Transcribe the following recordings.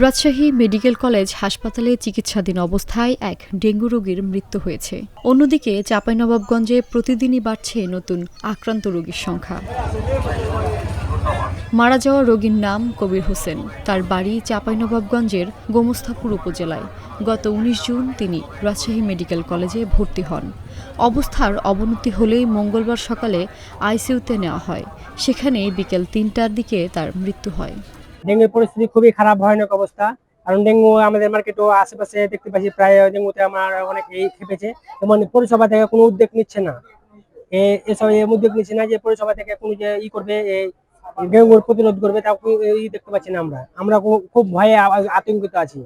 Rajshahi medical college হাসপাতালে চিকিৎসাধীন অবস্থায় এক ডেঙ্গু রোগীর মৃত্যু হয়েছে। অন্যদিকে চাঁপাইনবাবগঞ্জে প্রতিদিনই বাড়ছে নতুন আক্রান্ত রোগীর সংখ্যা। মারা যাওয়া রোগীর নাম কবির হোসেন। তার বাড়ি চাঁপাইনবাবগঞ্জের গোমস্তাপুর উপজেলায়। গত ১৯ জুন তিনি রাজশাহী মেডিকেল কলেজে ভর্তি হন। অবস্থার অবনতি হলেই মঙ্গলবার সকালে আইসিইউতে নেওয়া হয়। সেখানে বিকেল ৩টার দিকে তার মৃত্যু হয়। ডেঙ্গুর পরিস্থিতি খুবই খারাপ, ভয়ানক অবস্থা। কারণ ডেঙ্গু আমাদের মার্কেটও আশেপাশে দেখতে পাচ্ছি প্রায় ডেঙ্গুতে আমার অনেকেই খেপেছে। যেমন পৌরসভা থেকে কোনো উদ্যোগ নিচ্ছে না, এসব উদ্যোগ নিচ্ছে না যে পৌরসভা থেকে কোনো যে করবে, এই ডেঙ্গুর প্রতিরোধ করবে, তা দেখতে পাচ্ছি না। আমরা খুব ভয়ে আতঙ্কিত আছি।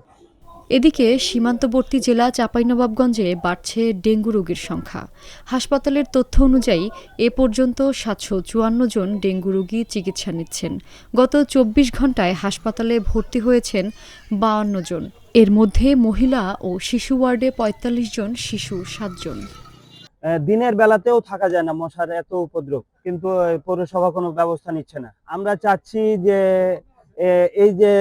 এদিকে সীমান্তবর্তী জেলা চাঁপাইনবাবগঞ্জে বাড়ছে ডেঙ্গু রোগীর সংখ্যা। হাসপাতালের তথ্য অনুযায়ী এ পর্যন্ত ৭৫৪ জন ডেঙ্গু রোগী চিকিৎসা নিচ্ছেন। গত ২৪ ঘণ্টায় হাসপাতালে ভর্তি হয়েছেন ৫২ জন। এর মধ্যে মহিলা ও শিশু ওয়ার্ডে ৪৫ জন, শিশু ৭ জন। দিনের বেলাতেও থাকা যায় না, মশার এত উপদ্রব, কিন্তু পৌরসভা কোনো ব্যবস্থা নিচ্ছে না। আমরা চাচ্ছি যে এই যে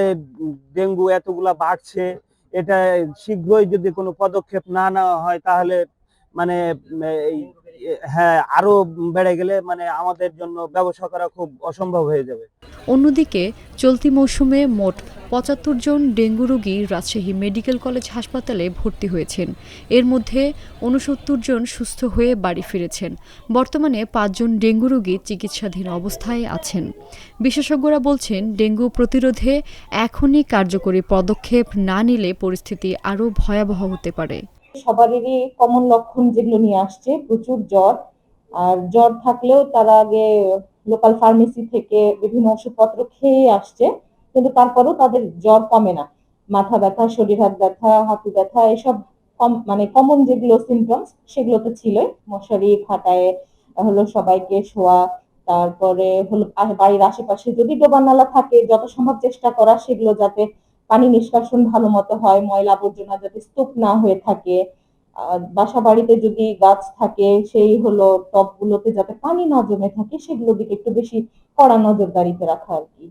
ডেঙ্গু এতগুলা বাড়ছে, এটা শীঘ্রই যদি কোনো পদক্ষেপ না নেওয়া হয় তাহলে মানে হ্যাঁ, আরো বেড়ে গেলে আমাদের জন্য ব্যবসা করা খুব অসম্ভব হয়ে যাবে। অন্যদিকে চলতি মৌসুমে মোট ৭৫ জন ডেঙ্গু রোগী রাজশাহী মেডিকেল কলেজ হাসপাতালে ভর্তি হয়েছেন। এর মধ্যে ৬৯ জন সুস্থ হয়ে বাড়ি ফিরেছেন। বর্তমানে ৫ জন ডেঙ্গু রোগী চিকিৎসাধীন অবস্থায় আছেন। বিশেষজ্ঞরা বলছেন, ডেঙ্গু প্রতিরোধে এখনই কার্যকরী পদক্ষেপ না নিলে পরিস্থিতি আরও ভয়াবহ হতে পারে। সবারই কমন লক্ষণ যেগুলো নিয়ে আসছে, প্রচুর জ্বর। আর জ্বর থাকলেও তারা আগে লোকাল ফার্মেসি থেকে বিভিন্ন ওষুধপত্র খেয়ে আসছে, কিন্তু তারপরেও তাদের জ্বর কমে না। মাথা ব্যথা, শরীর হাত ব্যথা, হাঁটু ব্যথা, এসব কমন যেগুলো সিমটমস সেগুলো তো ছিলই। মশারি খাটায় হলো সবাইকে শোয়া, তারপরে হলো বাড়ির আশেপাশে যদি ডোবা নালা থাকে যত সম্ভব চেষ্টা করা সেগুলো যাতে পানি নিষ্কাশন ভালো মতো হয়, ময়লা আবর্জনা যাতে স্তূপ না হয়ে থাকে। বাসা বাড়িতে যদি গাছ থাকে সেই হলো টবগুলোতে যাতে পানি না জমে থাকে, সেগুলোর দিকে একটু বেশি কড়া নজরদারিতে রাখা আর কি।